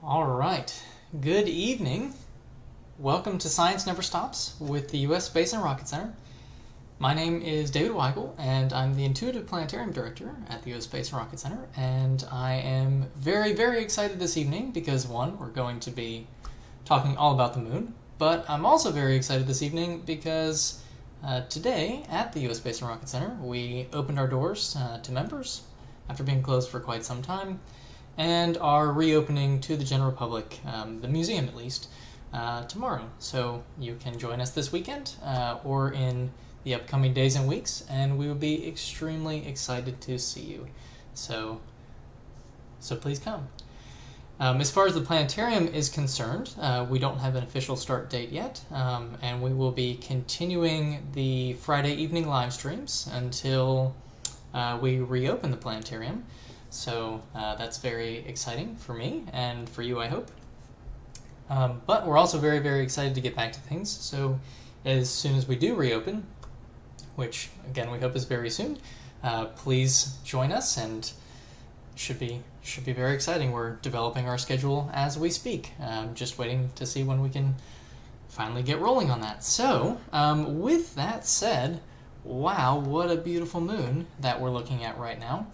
All right. Good evening. Welcome to Science Never Stops with the U.S. Space and Rocket Center. My name is David Weigel, and I'm the Intuitive Planetarium Director at the U.S. Space and Rocket Center. And I am very, very excited this evening because, one, we're going to be talking all about the moon. But I'm also very excited this evening because today at the U.S. Space and Rocket Center, we opened our doors to members after being closed for quite some time, and are reopening to the general public, the museum at least, tomorrow. So you can join us this weekend or in the upcoming days and weeks, and we will be extremely excited to see you. So please come. As far as the planetarium is concerned, we don't have an official start date yet, and we will be continuing the Friday evening live streams until we reopen the planetarium. So that's very exciting for me and for you, I hope. But we're also very, very excited to get back to things. So as soon as we do reopen, which again we hope is very soon, please join us, and should be very exciting. We're developing our schedule as we speak. Just waiting to see when we can finally get rolling on that. So with that said, wow, what a beautiful moon that we're looking at right now.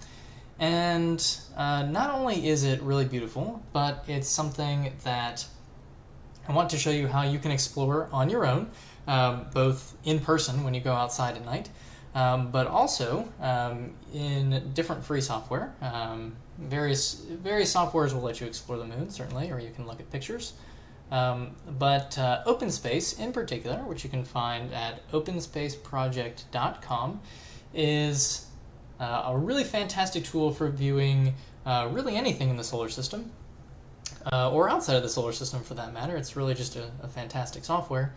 And not only is it really beautiful, but it's something that I want to show you how you can explore on your own, both in person when you go outside at night, but also in different free software. Various softwares will let you explore the moon, certainly, or you can look at pictures. But OpenSpace in particular, which you can find at OpenSpaceProject.com, is a really fantastic tool for viewing really anything in the solar system, or outside of the solar system for that matter. It's really just a fantastic software.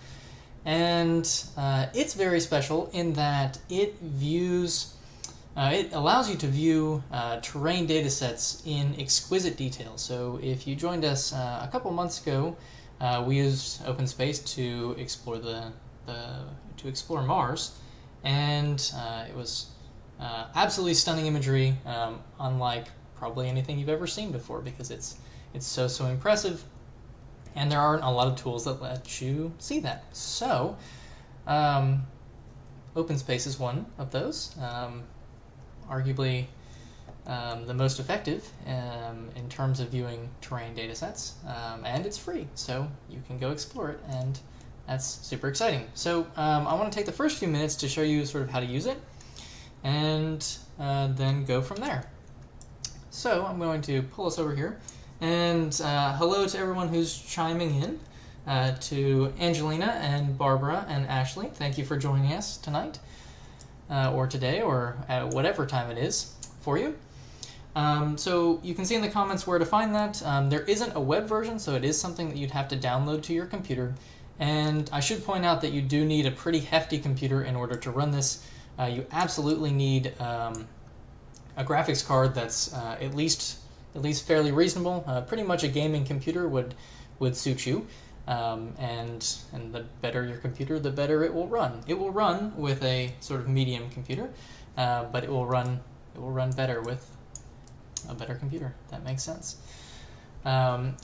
And it's very special in that it allows you to view terrain data sets in exquisite detail. So if you joined us a couple months ago, we used OpenSpace to explore explore Mars, and it was absolutely stunning imagery, unlike probably anything you've ever seen before, because it's so impressive, and there aren't a lot of tools that let you see that. So OpenSpace is one of those, arguably the most effective in terms of viewing terrain data sets, and it's free, so you can go explore it, and that's super exciting. So I want to take the first few minutes to show you sort of how to use it, and then go from there. So I'm going to pull us over here, and hello to everyone who's chiming in, to Angelina and Barbara and Ashley. Thank you for joining us tonight, or today, or at whatever time it is for you. So you can see in the comments where to find that. There isn't a web version, so it is something that you'd have to download to your computer. And I should point out that you do need a pretty hefty computer in order to run this. You absolutely need a graphics card that's at least fairly reasonable. Pretty much a gaming computer would suit you, and the better your computer, the better it will run. It will run with a sort of medium computer, but it will run better with a better computer. That makes sense.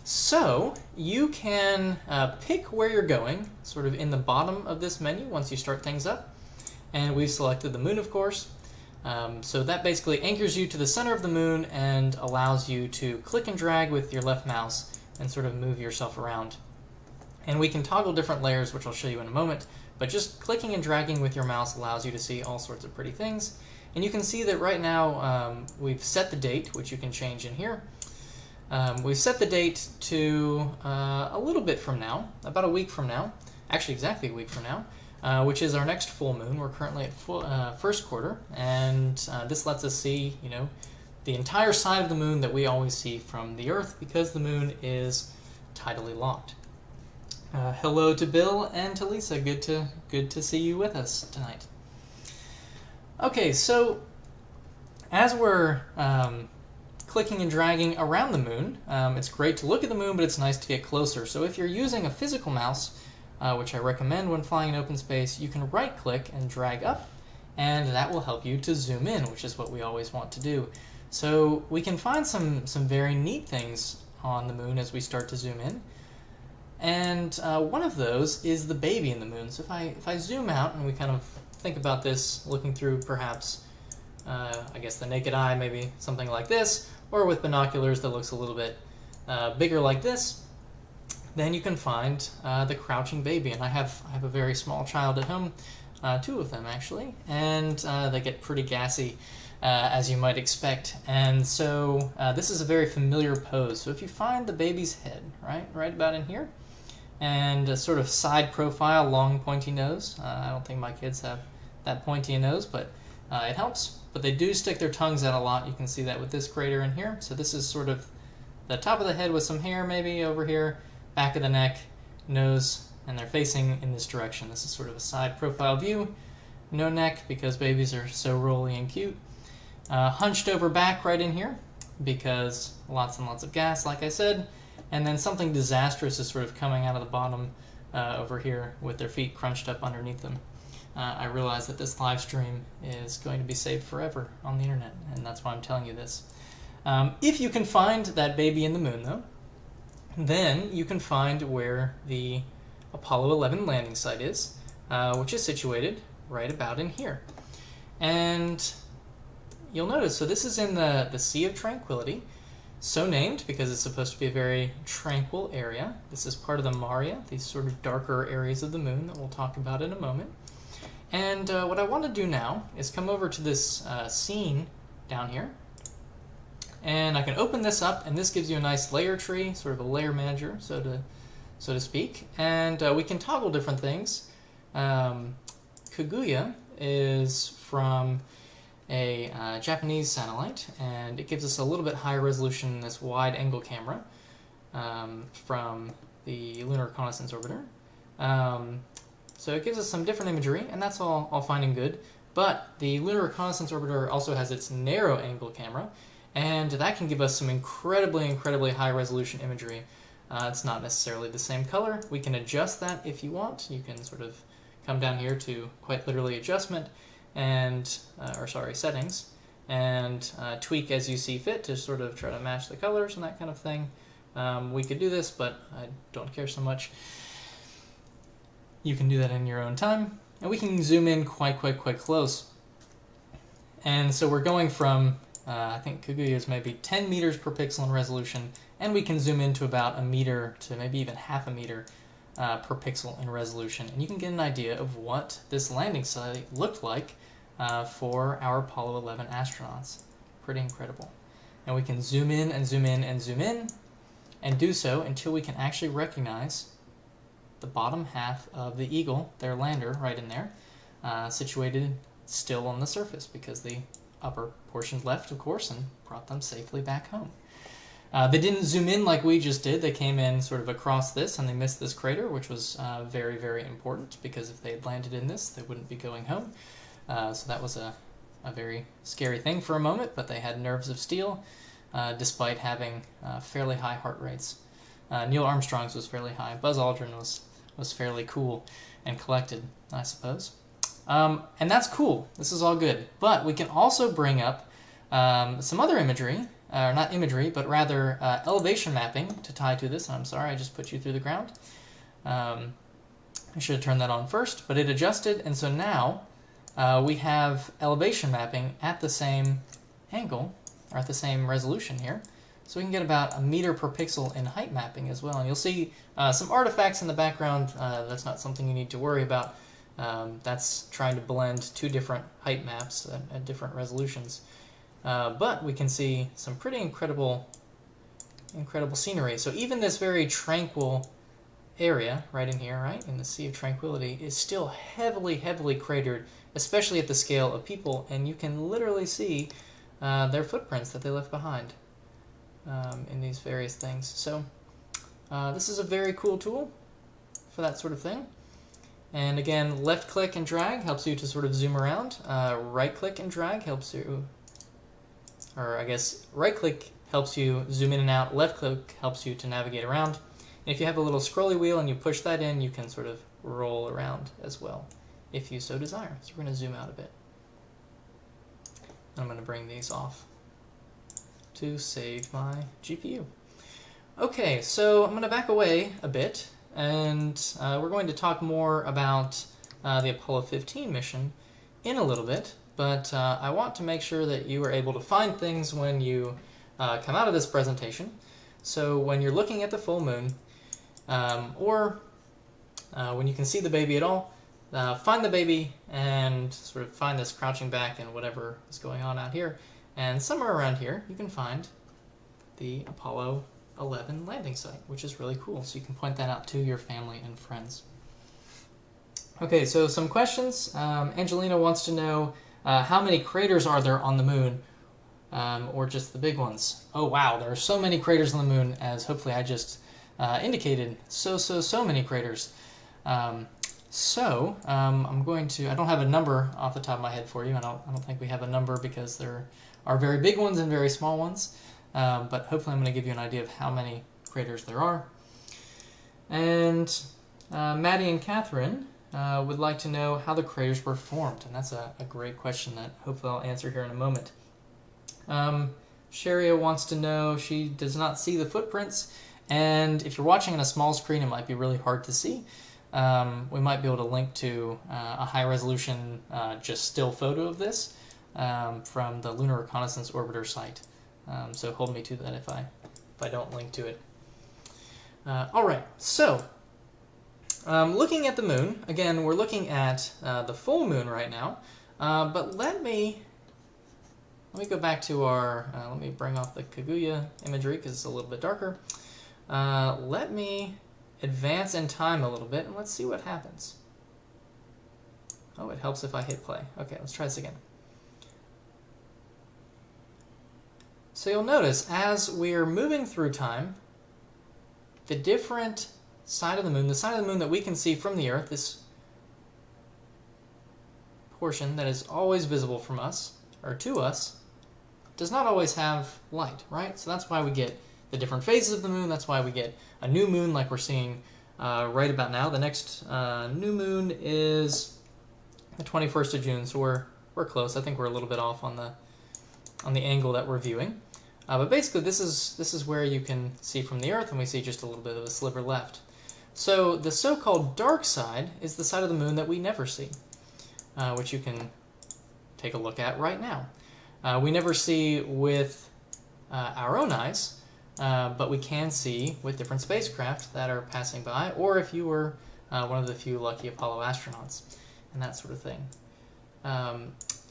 So you can pick where you're going, sort of in the bottom of this menu once you start things up. And we've selected the moon, of course. So that basically anchors you to the center of the moon and allows you to click and drag with your left mouse and sort of move yourself around. And we can toggle different layers, which I'll show you in a moment, but just clicking and dragging with your mouse allows you to see all sorts of pretty things. And you can see that right now we've set the date, which you can change in here. We've set the date to a little bit from now, about a week from now, actually exactly a week from now, which is our next full moon. We're currently at first quarter, and this lets us see, the entire side of the moon that we always see from the Earth, because the moon is tidally locked. Hello to Bill and to Lisa. Good to see you with us tonight. Okay, so as we're clicking and dragging around the moon, it's great to look at the moon, but it's nice to get closer. So if you're using a physical mouse, which I recommend when flying in OpenSpace, you can right-click and drag up, and that will help you to zoom in, which is what we always want to do. So we can find some very neat things on the moon as we start to zoom in. And one of those is the baby in the moon. So if I zoom out and we kind of think about this looking through perhaps, I guess the naked eye, maybe something like this, or with binoculars that looks a little bit bigger like this, then you can find the crouching baby. And I have a very small child at home, 2 of them actually, and they get pretty gassy as you might expect. And so this is a very familiar pose. So if you find the baby's head, right about in here, and a sort of side profile, long pointy nose. I don't think my kids have that pointy a nose, but it helps. But they do stick their tongues out a lot. You can see that with this crater in here. So this is sort of the top of the head with some hair maybe over here, back of the neck, nose, and they're facing in this direction. This is sort of a side profile view. No neck because babies are so rolly and cute. Hunched over back right in here because lots and lots of gas, like I said. And then something disastrous is sort of coming out of the bottom over here with their feet crunched up underneath them. I realize that this live stream is going to be saved forever on the internet, and that's why I'm telling you this. If you can find that baby in the moon, though, then you can find where the Apollo 11 landing site is, which is situated right about in here. And you'll notice, so this is in the Sea of Tranquility, so named because it's supposed to be a very tranquil area. This is part of the Maria, these sort of darker areas of the moon that we'll talk about in a moment. And what I want to do now is come over to this scene down here, and I can open this up, and this gives you a nice layer tree, sort of a layer manager, so to speak, and we can toggle different things. Kaguya is from a Japanese satellite, and it gives us a little bit higher resolution in this wide angle camera from the Lunar Reconnaissance Orbiter. So it gives us some different imagery, and that's all fine and good, but the Lunar Reconnaissance Orbiter also has its narrow angle camera, and that can give us some incredibly high resolution imagery. It's not necessarily the same color. We can adjust that if you want. You can sort of come down here to quite literally adjustment, and settings, and tweak as you see fit to sort of try to match the colors and that kind of thing. We could do this, but I don't care so much. You can do that in your own time, and we can zoom in quite close. And so we're going from, I think Kaguya is maybe 10 meters per pixel in resolution, and we can zoom into about a meter to maybe even half a meter per pixel in resolution, and you can get an idea of what this landing site looked like for our Apollo 11 astronauts. Pretty incredible. And we can zoom in and zoom in and zoom in, and do so until we can actually recognize the bottom half of the Eagle, their lander, right in there, situated still on the surface because the upper portion left, of course, and brought them safely back home. They didn't zoom in like we just did. They came in sort of across this, and they missed this crater, which was very important, because if they had landed in this, they wouldn't be going home. So that was a very scary thing for a moment, but they had nerves of steel, despite having fairly high heart rates. Neil Armstrong's was fairly high. Buzz Aldrin was fairly cool and collected, I suppose. And that's cool. This is all good. But we can also bring up some other imagery, or not imagery, but rather elevation mapping to tie to this. I'm sorry, I just put you through the ground. I should have turned that on first, but it adjusted, and so now we have elevation mapping at the same angle, or at the same resolution here. So we can get about a meter per pixel in height mapping as well. And you'll see some artifacts in the background. That's not something you need to worry about. That's trying to blend 2 different height maps at different resolutions. But we can see some pretty incredible scenery. So even this very tranquil area right in here, right, in the Sea of Tranquility, is still heavily cratered, especially at the scale of people, and you can literally see their footprints that they left behind in these various things. So this is a very cool tool for that sort of thing. And again, left click and drag helps you to sort of zoom around. Right click and drag helps you, or I guess right click helps you zoom in and out, left click helps you to navigate around. And if you have a little scrolly wheel and you push that in, you can sort of roll around as well, if you so desire. So we're going to zoom out a bit. I'm going to bring these off to save my GPU. Okay, so I'm going to back away a bit, and we're going to talk more about the Apollo 15 mission in a little bit, but I want to make sure that you are able to find things when you come out of this presentation. So when you're looking at the full moon, or when you can see the baby at all, find the baby and sort of find this crouching back and whatever is going on out here. And somewhere around here, you can find the Apollo 11 landing site, which is really cool. So you can point that out to your family and friends. Okay, so some questions. Angelina wants to know how many craters are there on the moon, or just the big ones? Oh wow, there are so many craters on the moon, as hopefully I just indicated. So many craters. I'm going to, I don't have a number off the top of my head for you. I don't think we have a number because there are very big ones and very small ones. But hopefully I'm going to give you an idea of how many craters there are. And Maddie and Catherine would like to know how the craters were formed. And that's a great question that hopefully I'll answer here in a moment. Sharia wants to know, she does not see the footprints. And if you're watching on a small screen, it might be really hard to see. We might be able to link to a high-resolution just still photo of this from the Lunar Reconnaissance Orbiter site. So hold me to that if I don't link to it. All right, so looking at the moon, again, we're looking at the full moon right now, but let me go back to our, let me bring off the Kaguya imagery because it's a little bit darker. Let me advance in time a little bit and let's see what happens. Oh, it helps if I hit play. Okay, let's try this again. So you'll notice as we're moving through time, the different side of the moon, the side of the moon that we can see from the Earth, this portion that is always visible from us, or to us, does not always have light, right? So that's why we get the different phases of the moon. That's why we get a new moon like we're seeing right about now. The next new moon is the 21st of June, so we're close. I think we're a little bit off on the angle that we're viewing. But basically, this is where you can see from the Earth, and we see just a little bit of a sliver left. So the so-called dark side is the side of the moon that we never see, which you can take a look at right now. We never see with our own eyes, but we can see with different spacecraft that are passing by, or if you were one of the few lucky Apollo astronauts, and that sort of thing.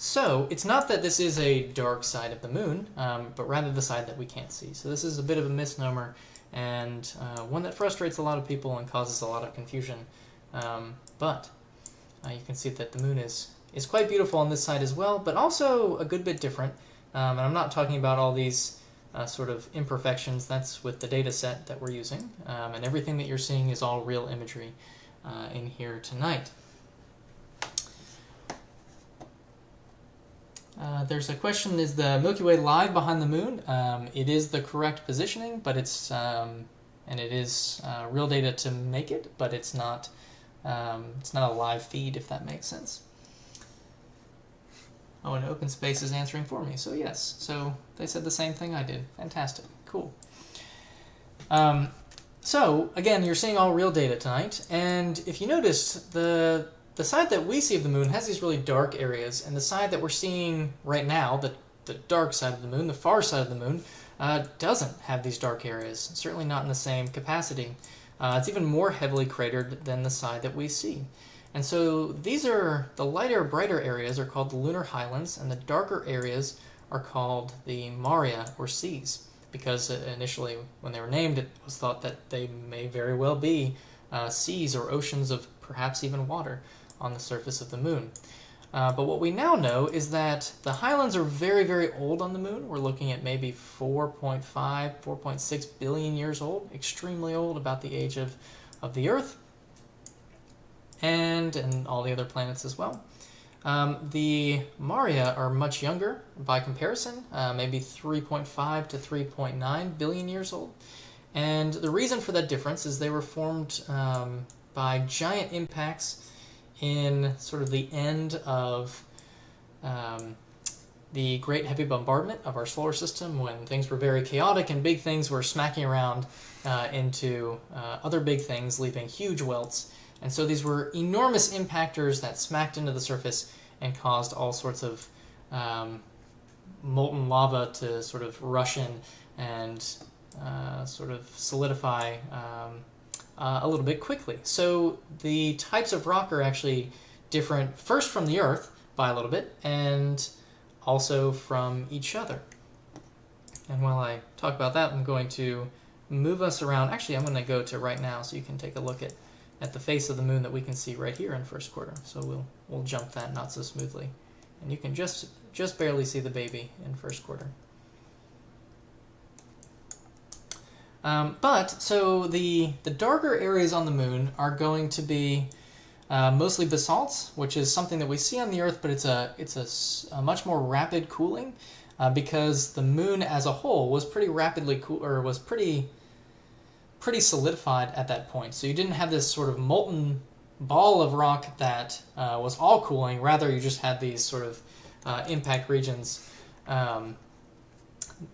So it's not that this is a dark side of the moon, but rather the side that we can't see. So this is a bit of a misnomer, and one that frustrates a lot of people and causes a lot of confusion. But you can see that the moon is quite beautiful on this side as well, but also a good bit different. And I'm not talking about all these sort of imperfections. That's with the data set that we're using, and everything that you're seeing is all real imagery in here tonight. There's a question, is the Milky Way live behind the moon? It is the correct positioning, but it's and it is real data to make it, but it's not a live feed, if that makes sense. Oh, and OpenSpace is answering for me, so yes. So they said the same thing I did. Fantastic. Cool. So again, you're seeing all real data tonight, and if you noticed, the side that we see of the moon has these really dark areas, and the side that we're seeing right now, the dark side of the moon, the far side of the moon, doesn't have these dark areas, certainly not in the same capacity. It's even more heavily cratered than the side that we see. And so these are, the lighter, brighter areas are called the lunar highlands, and the darker areas are called the maria, or seas, because initially when they were named, it was thought that they may very well be seas or oceans of perhaps even water on the surface of the moon. But what we now know is that the highlands are very, very old on the moon. We're looking at maybe 4.5, 4.6 billion years old, extremely old, about the age of the Earth, and all the other planets as well. The maria are much younger by comparison, maybe 3.5 to 3.9 billion years old. And the reason for that difference is they were formed by giant impacts in sort of the end of the Great Heavy Bombardment of our solar system, when things were very chaotic and big things were smacking around into other big things, leaving huge welts. And so these were enormous impactors that smacked into the surface and caused all sorts of molten lava to sort of rush in and sort of solidify a little bit quickly. So the types of rock are actually different, first from the Earth by a little bit, and also from each other. And while I talk about that, I'm going to move us around. Actually, I'm going to go to right now so you can take a look at the face of the moon that we can see right here in first quarter. So we'll jump that not so smoothly. And you can just barely see the baby in first quarter. So the darker areas on the moon are going to be mostly basalts, which is something that we see on the Earth, but it's a much more rapid cooling because the moon as a whole was pretty rapidly cool, or was pretty solidified at that point. So you didn't have this sort of molten ball of rock that was all cooling. Rather, you just had these sort of impact regions,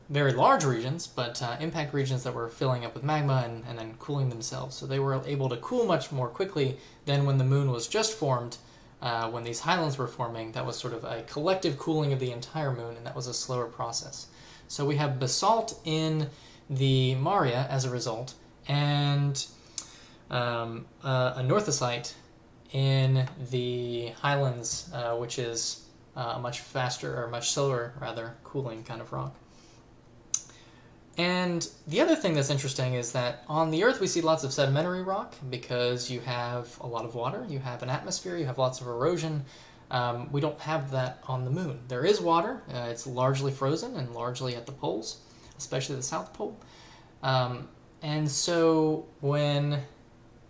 very large regions, but impact regions that were filling up with magma and then cooling themselves. So they were able to cool much more quickly than when the moon was just formed. When these highlands were forming, that was sort of a collective cooling of the entire moon, and that was a slower process. So we have basalt in the Maria as a result, and a northocite in the highlands, which is a much faster, or much slower, rather, cooling kind of rock. And the other thing that's interesting is that on the Earth we see lots of sedimentary rock because you have a lot of water, you have an atmosphere, you have lots of erosion. We don't have that on the moon. There is water, it's largely frozen and largely at the poles, especially the South Pole. And so when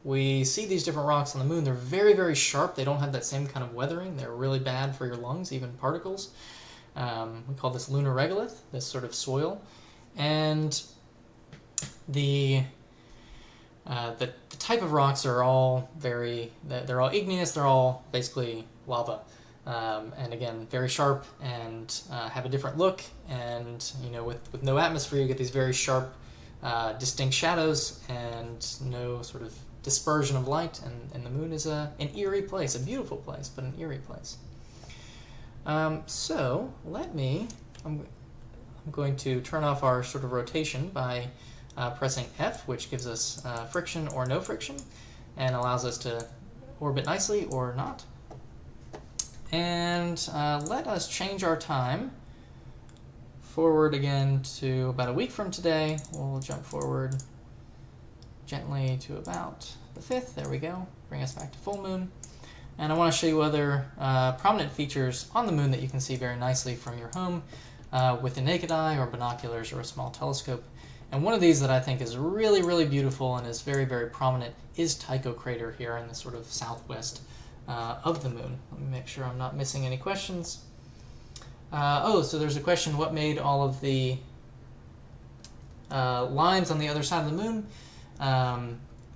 we see these different rocks on the moon, they're very, very sharp. They don't have that same kind of weathering. They're really bad for your lungs, even particles. We call this lunar regolith, this sort of soil. And the type of rocks are all they're all igneous, they're all basically lava. And again, very sharp and have a different look. And with no atmosphere, you get these very sharp, distinct shadows and no sort of dispersion of light. And the moon is an eerie place, a beautiful place, but an eerie place. So I'm going to turn off our sort of rotation by pressing F, which gives us friction or no friction, and allows us to orbit nicely or not. And let us change our time forward again to about a week from today. We'll jump forward gently to about the 5th. There we go. Bring us back to full moon. And I want to show you other prominent features on the moon that you can see very nicely from your home with the naked eye or binoculars or a small telescope. And one of these that I think is really, really beautiful and is very, very prominent is Tycho Crater here in the sort of southwest of the moon. Let me make sure I'm not missing any questions. So there's a question, what made all of the lines on the other side of the moon?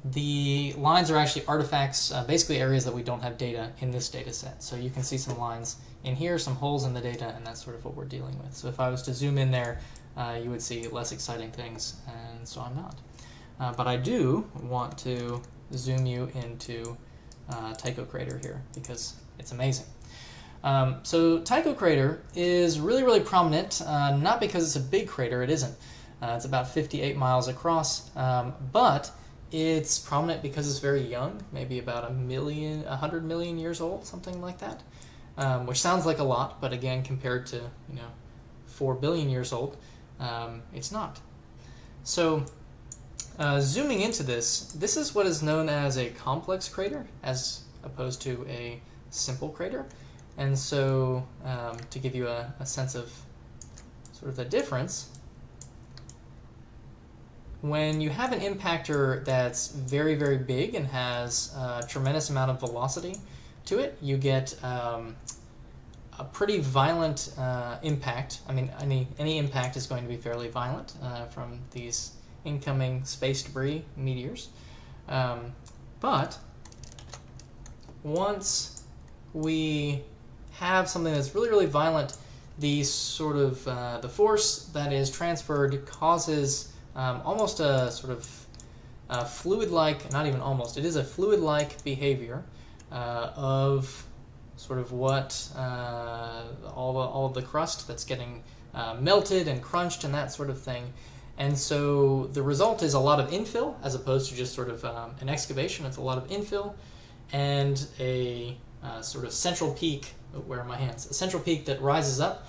The lines are actually artifacts, basically areas that we don't have data in this data set. So you can see some lines in here, some holes in the data, and that's sort of what we're dealing with. So if I was to zoom in there, you would see less exciting things, and so I'm not. But I do want to zoom you into Tycho Crater here, because it's amazing. So Tycho Crater is really, really prominent, not because it's a big crater, it isn't. It's about 58 miles across, but it's prominent because it's very young, maybe about 100 million years old, something like that, which sounds like a lot, but again, compared to 4 billion years old, it's not. So zooming into this is what is known as a complex crater, as opposed to a simple crater. And so to give you a sense of sort of the difference, when you have an impactor that's very, very big and has a tremendous amount of velocity to it, you get a pretty violent impact. I mean, any impact is going to be fairly violent from these incoming space debris meteors. But once we have something that's really, really violent, the sort of the force that is transferred causes almost a sort of fluid-like, not even almost, it is a fluid-like behavior of sort of what all of the crust that's getting melted and crunched and that sort of thing. And so the result is a lot of infill as opposed to just sort of an excavation. It's a lot of infill and a sort of central peak. Oh, where are my hands? A central peak that rises up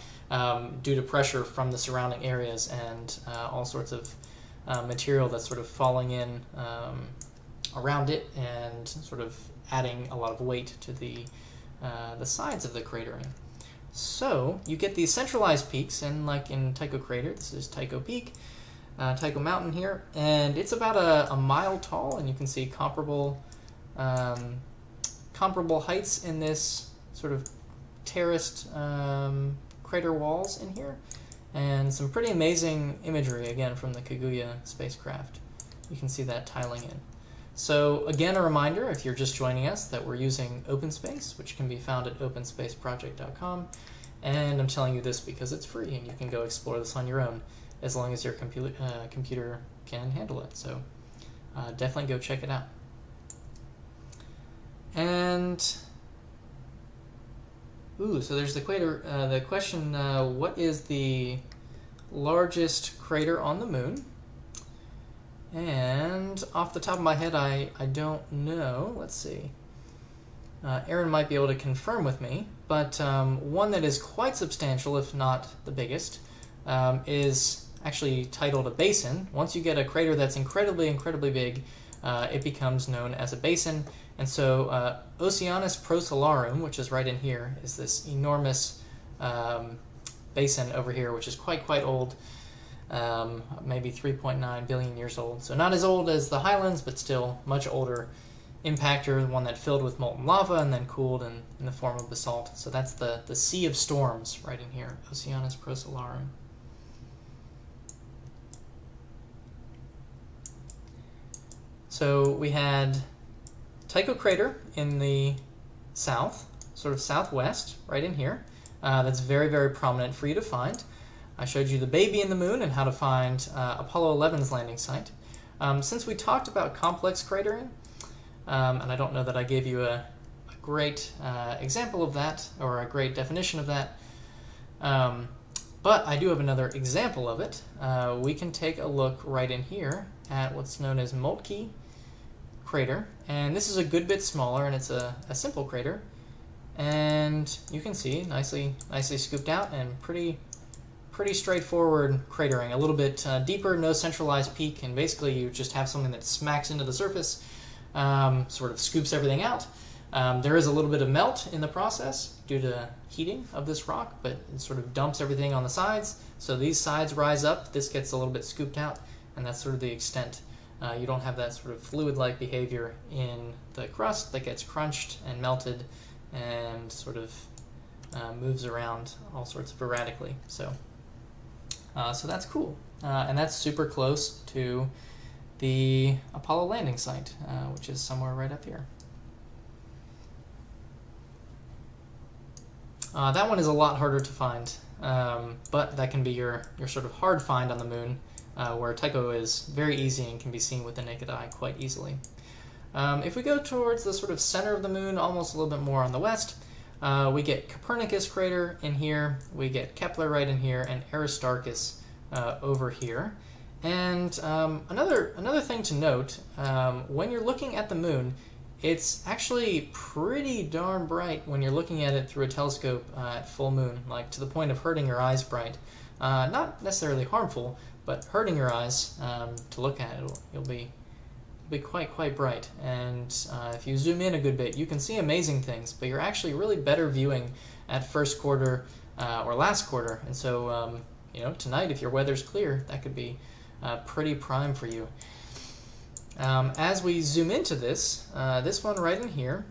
due to pressure from the surrounding areas and all sorts of material that's sort of falling in around it and sort of adding a lot of weight to the sides of the cratering. So you get these centralized peaks, and like in Tycho Crater, this is Tycho Peak, Tycho Mountain here, and it's about a mile tall, and you can see comparable heights in this sort of terraced crater walls in here, and some pretty amazing imagery again from the Kaguya spacecraft. You can see that tiling in. So again, a reminder, if you're just joining us, that we're using OpenSpace, which can be found at openspaceproject.com, and I'm telling you this because it's free and you can go explore this on your own as long as your computer can handle it. So definitely go check it out. And so there's the crater. The question: what is the largest crater on the moon? And off the top of my head, I don't know. Let's see. Aaron might be able to confirm with me, but one that is quite substantial, if not the biggest, is actually titled a basin. Once you get a crater that's incredibly big, it becomes known as a basin. And so Oceanus Procellarum, which is right in here, is this enormous basin over here, which is quite old, maybe 3.9 billion years old. So not as old as the Highlands, but still much older impactor, one that filled with molten lava and then cooled in the form of basalt. So that's the Sea of Storms right in here, Oceanus Procellarum. So we had Tycho Crater in the south, sort of southwest, right in here. That's very prominent for you to find. I showed you the baby in the moon and how to find Apollo 11's landing site. Since we talked about complex cratering, and I don't know that I gave you a great example of that or a great definition of that, but I do have another example of it. We can take a look right in here at what's known as Mulkey Crater, and this is a good bit smaller, and it's a simple crater, and you can see nicely scooped out and pretty straightforward cratering. A little bit deeper, no centralized peak, and basically you just have something that smacks into the surface, sort of scoops everything out. There is a little bit of melt in the process due to heating of this rock, but it sort of dumps everything on the sides. So these sides rise up, this gets a little bit scooped out, and that's sort of the extent. You don't have that sort of fluid-like behavior in the crust that gets crunched and melted and sort of moves around all sorts of erratically. So that's cool. And that's super close to the Apollo landing site, which is somewhere right up here. That one is a lot harder to find, but that can be your sort of hard find on the moon, where Tycho is very easy and can be seen with the naked eye quite easily. If we go towards the sort of center of the moon, almost a little bit more on the west, we get Copernicus Crater in here, we get Kepler right in here, and Aristarchus over here. And another thing to note, when you're looking at the moon, it's actually pretty darn bright when you're looking at it through a telescope at full moon, like to the point of hurting your eyes bright. Not necessarily harmful, but hurting your eyes to look at it. You'll be quite bright. And if you zoom in a good bit, you can see amazing things, but you're actually really better viewing at first quarter or last quarter. And so, tonight, if your weather's clear, that could be pretty prime for you. As we zoom into this, this one right in here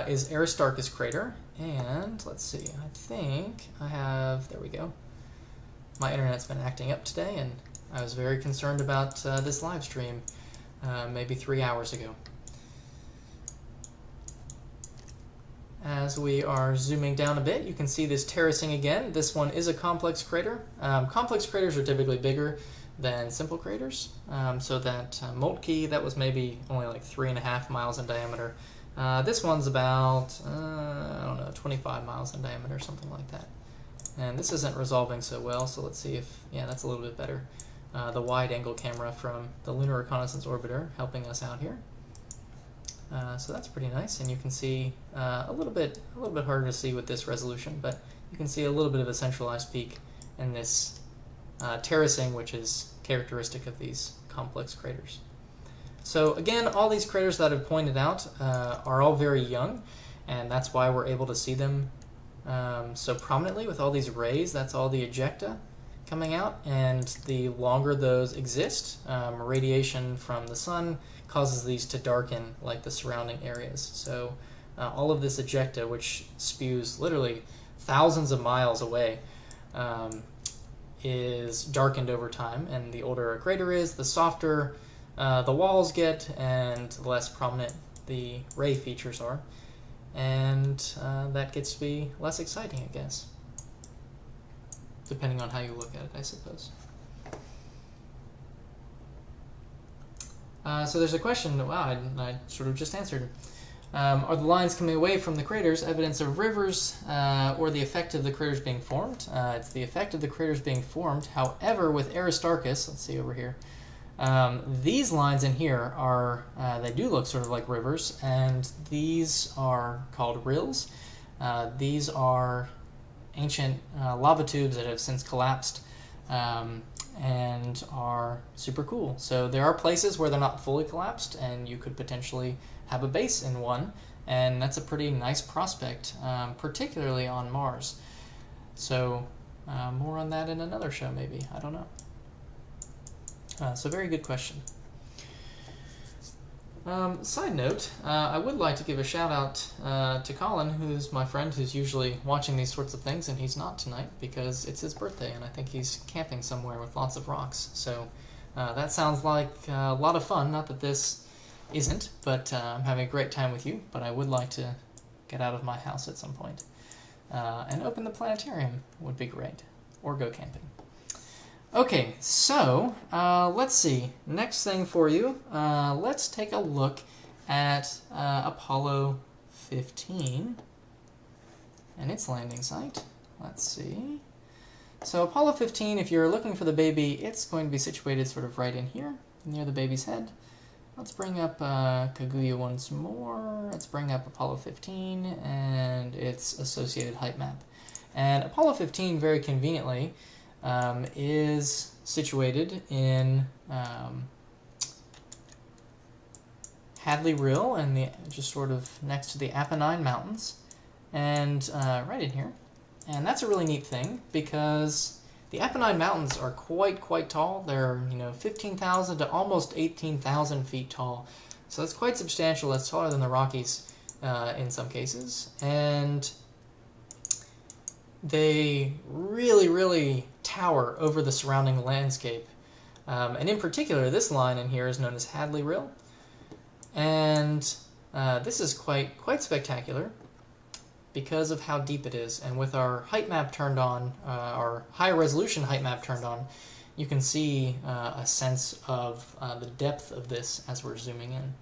is Aristarchus Crater. And let's see, I think I have, there we go. My internet's been acting up today, and I was very concerned about this live stream maybe 3 hours ago. as we are zooming down a bit, you can see this terracing again. This one is a complex crater. Complex craters are typically bigger than simple craters. So that Mulkey, that was maybe only like 3.5 miles in diameter. This one's about, I don't know, 25 miles in diameter, something like that. And this isn't resolving so well, so let's see if, yeah, that's a little bit better. The wide-angle camera from the Lunar Reconnaissance Orbiter helping us out here. So that's pretty nice, and you can see a little bit harder to see with this resolution, but you can see a little bit of a centralized peak in this terracing, which is characteristic of these complex craters. So again, all these craters that I've pointed out are all very young, and that's why we're able to see them so prominently with all these rays. That's all the ejecta coming out, and the longer those exist, radiation from the sun causes these to darken like the surrounding areas. So all of this ejecta, which spews literally thousands of miles away, is darkened over time, and the older a crater is, the softer the walls get and the less prominent the ray features are, and that gets to be less exciting, I guess, depending on how you look at it, I suppose. So there's a question, wow, I sort of just answered. Are the lines coming away from the craters evidence of rivers or the effect of the craters being formed? It's the effect of the craters being formed. However, with Aristarchus, let's see over here, these lines in here are, they do look sort of like rivers, and these are called rills. These are ancient lava tubes that have since collapsed and are super cool. So there are places where they're not fully collapsed, and you could potentially have a base in one, and that's a pretty nice prospect, particularly on Mars. So more on that in another show, maybe. I don't know. So very good question. Side note, I would like to give a shout out to Colin, who's my friend who's usually watching these sorts of things, and he's not tonight because it's his birthday, and I think he's camping somewhere with lots of rocks. So that sounds like a lot of fun. Not that this isn't, but I'm having a great time with you, but I would like to get out of my house at some point. And open the planetarium would be great, or go camping. Okay, so let's see. Next thing for you, let's take a look at Apollo 15 and its landing site. Let's see. So Apollo 15, if you're looking for the baby, it's going to be situated sort of right in here, near the baby's head. Let's bring up Kaguya once more. Let's bring up Apollo 15 and its associated height map. And Apollo 15, very conveniently, is situated in Hadley Rill, and just sort of next to the Apennine Mountains, and right in here. And that's a really neat thing because the Apennine Mountains are quite tall. They're 15,000 to almost 18,000 feet tall, so that's quite substantial. That's taller than the Rockies in some cases, and they really tower over the surrounding landscape. And in particular, this line in here is known as Hadley Rill. And this is quite spectacular because of how deep it is. And with our height map turned on, our high resolution height map turned on, you can see a sense of the depth of this as we're zooming in.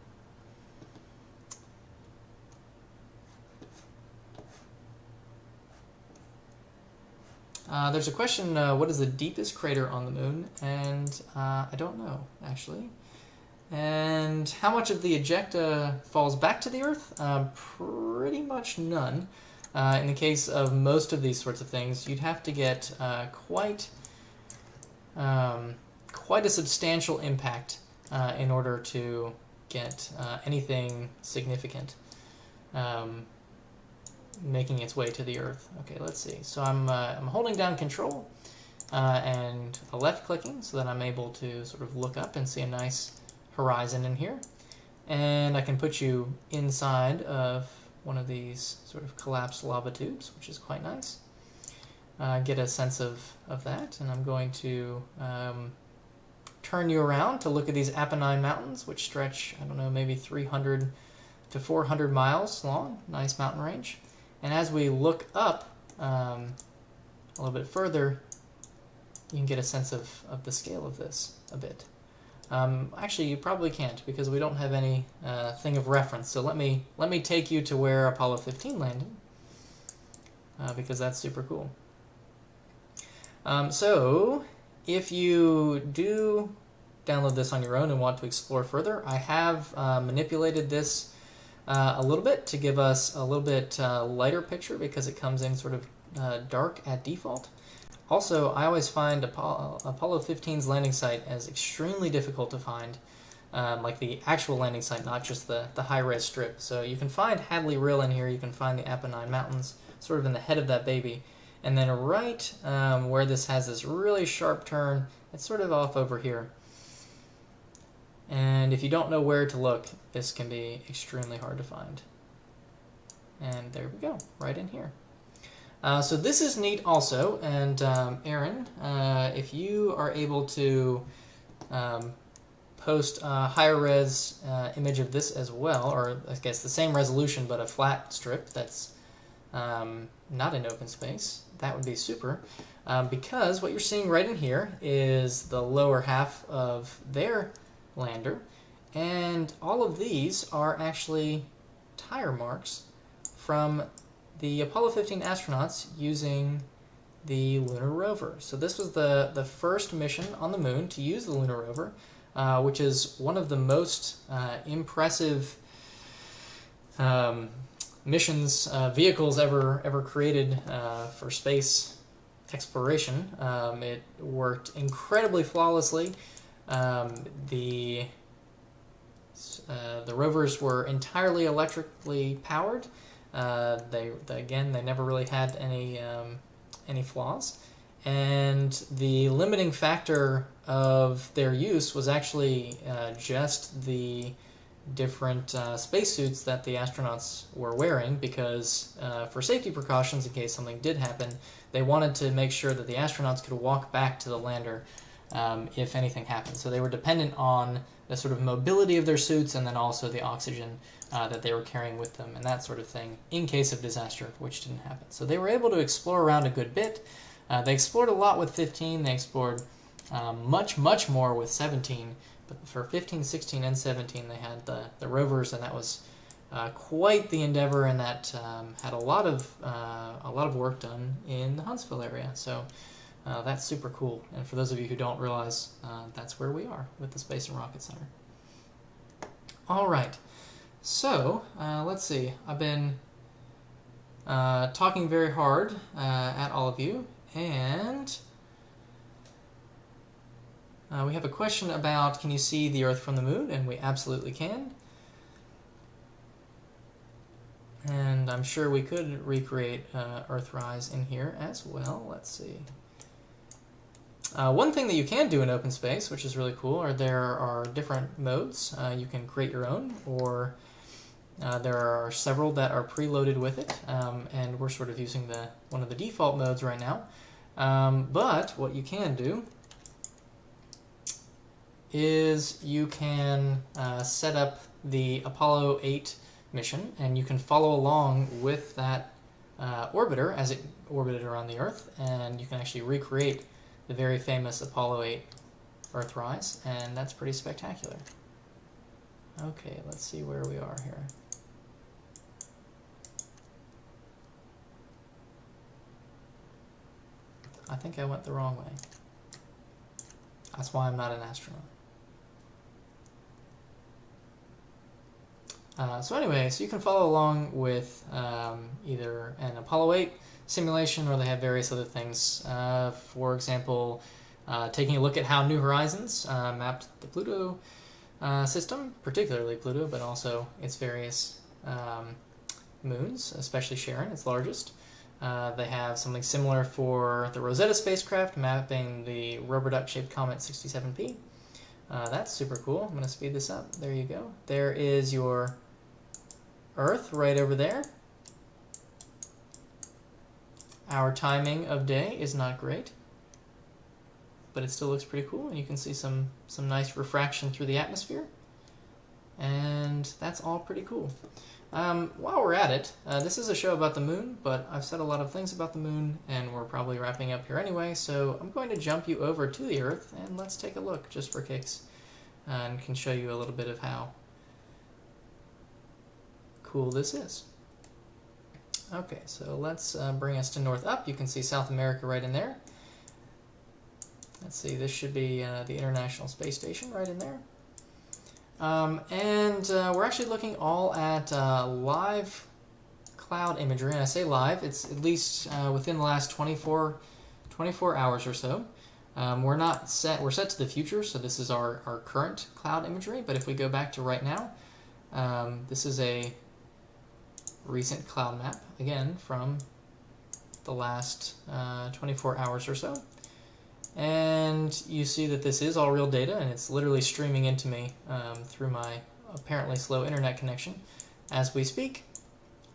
There's a question, what is the deepest crater on the moon? And I don't know, actually. And how much of the ejecta falls back to the Earth? Pretty much none. In the case of most of these sorts of things, you'd have to get quite a substantial impact in order to get anything significant making its way to the Earth. Okay, let's see. So I'm holding down Control and left clicking so that I'm able to sort of look up and see a nice horizon in here. And I can put you inside of one of these sort of collapsed lava tubes, which is quite nice. Get a sense of that, and I'm going to turn you around to look at these Apennine Mountains, which stretch, I don't know, maybe 300 to 400 miles long. Nice mountain range. And as we look up a little bit further, you can get a sense of the scale of this a bit. Actually, you probably can't because we don't have any thing of reference. So let me take you to where Apollo 15 landed, because that's super cool. So if you do download this on your own and want to explore further, I have manipulated this a little bit to give us a little bit lighter picture because it comes in sort of dark at default. Also, I always find Apollo 15's landing site as extremely difficult to find, like the actual landing site, not just the high-res strip. So you can find Hadley Rill in here, you can find the Apennine Mountains, sort of in the head of that baby. And then right where this has this really sharp turn, it's sort of off over here. And if you don't know where to look, this can be extremely hard to find. And there we go, right in here. So this is neat also, and Aaron, if you are able to post a higher res image of this as well, or I guess the same resolution but a flat strip that's not in OpenSpace, that would be super, because what you're seeing right in here is the lower half of their lander, and all of these are actually tire marks from the Apollo 15 astronauts using the lunar rover. So this was the first mission on the moon to use the lunar rover, which is one of the most impressive missions, vehicles ever created for space exploration. It worked incredibly flawlessly. The rovers were entirely electrically powered. Again, they never really had any flaws, and the limiting factor of their use was actually just the different spacesuits that the astronauts were wearing, because for safety precautions in case something did happen, they wanted to make sure that the astronauts could walk back to the lander if anything happened. So they were dependent on the sort of mobility of their suits and then also the oxygen that they were carrying with them and that sort of thing in case of disaster, which didn't happen. So they were able to explore around a good bit. They explored a lot with 15. They explored much more with 17. But for 15, 16, and 17, they had the rovers, and that was quite the endeavor, and that had a lot of work done in the Huntsville area. So that's super cool. And for those of you who don't realize, that's where we are with the Space and Rocket Center. All right. So let's see. I've been talking very hard at all of you, and we have a question about, can you see the Earth from the moon? And we absolutely can. And I'm sure we could recreate Earthrise in here as well. Let's see. One thing that you can do in OpenSpace, which is really cool, there are different modes. You can create your own, or there are several that are preloaded with it, and we're sort of using one of the default modes right now. But what you can do is you can set up the Apollo 8 mission, and you can follow along with that orbiter as it orbited around the Earth, and you can actually recreate the very famous Apollo 8 Earthrise, and that's pretty spectacular. Okay, let's see where we are here. I think I went the wrong way. That's why I'm not an astronaut. So anyway, so you can follow along with either an Apollo 8 simulation, or they have various other things. For example, taking a look at how New Horizons mapped the Pluto system, particularly Pluto, but also its various moons, especially Charon, its largest. They have something similar for the Rosetta spacecraft, mapping the rubber duck-shaped comet 67P. That's super cool. I'm going to speed this up. There you go. There is your Earth right over there. Our timing of day is not great, but it still looks pretty cool, and you can see some nice refraction through the atmosphere. And that's all pretty cool. While we're at it, this is a show about the moon, but I've said a lot of things about the moon, and we're probably wrapping up here anyway, so I'm going to jump you over to the Earth, and let's take a look, just for kicks, and can show you a little bit of how cool this is. Okay, so let's bring us to north up. You can see South America right in there. Let's see, this should be the International Space Station right in there. We're actually looking all at live cloud imagery, and I say live, it's at least within the last 24 hours or so. We're set to the future, so this is our current cloud imagery, but if we go back to right now, this is a recent cloud map, again, from the last 24 hours or so. And you see that this is all real data, and it's literally streaming into me through my apparently slow internet connection as we speak.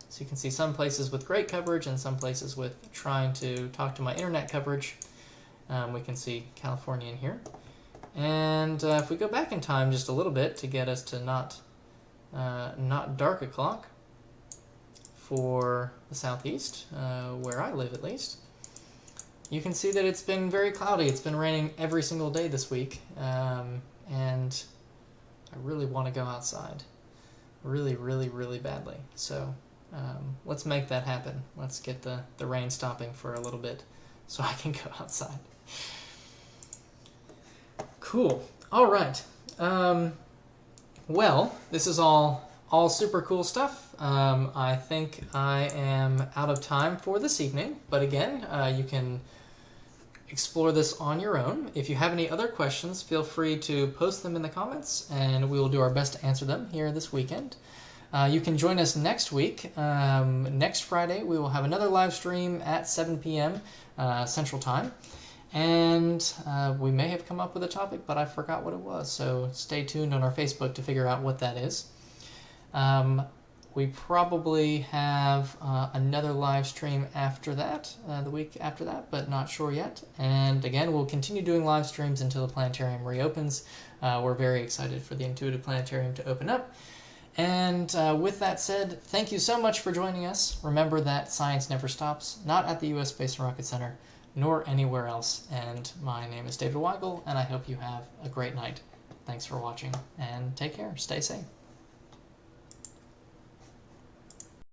So you can see some places with great coverage and some places with trying to talk to my internet coverage. We can see California in here. And if we go back in time just a little bit to get us to not dark o'clock for the southeast, where I live at least, you can see that it's been very cloudy. It's been raining every single day this week, and I really want to go outside. Really, really, really badly. So let's make that happen. Let's get the rain stopping for a little bit so I can go outside. Cool. All right. Well, this is all super cool stuff. I think I am out of time for this evening, but again, you can explore this on your own. If you have any other questions, feel free to post them in the comments, and we will do our best to answer them here this weekend. You can join us next week. Next Friday, we will have another live stream at 7 p.m. Central Time. And we may have come up with a topic, but I forgot what it was. So stay tuned on our Facebook to figure out what that is. We probably have another live stream after that, the week after that, but not sure yet. And again, we'll continue doing live streams until the planetarium reopens. We're very excited for the Intuitive Planetarium to open up. And with that said, thank you so much for joining us. Remember that science never stops, not at the U.S. Space and Rocket Center, nor anywhere else. And my name is David Weigel, and I hope you have a great night. Thanks for watching, and take care. Stay safe.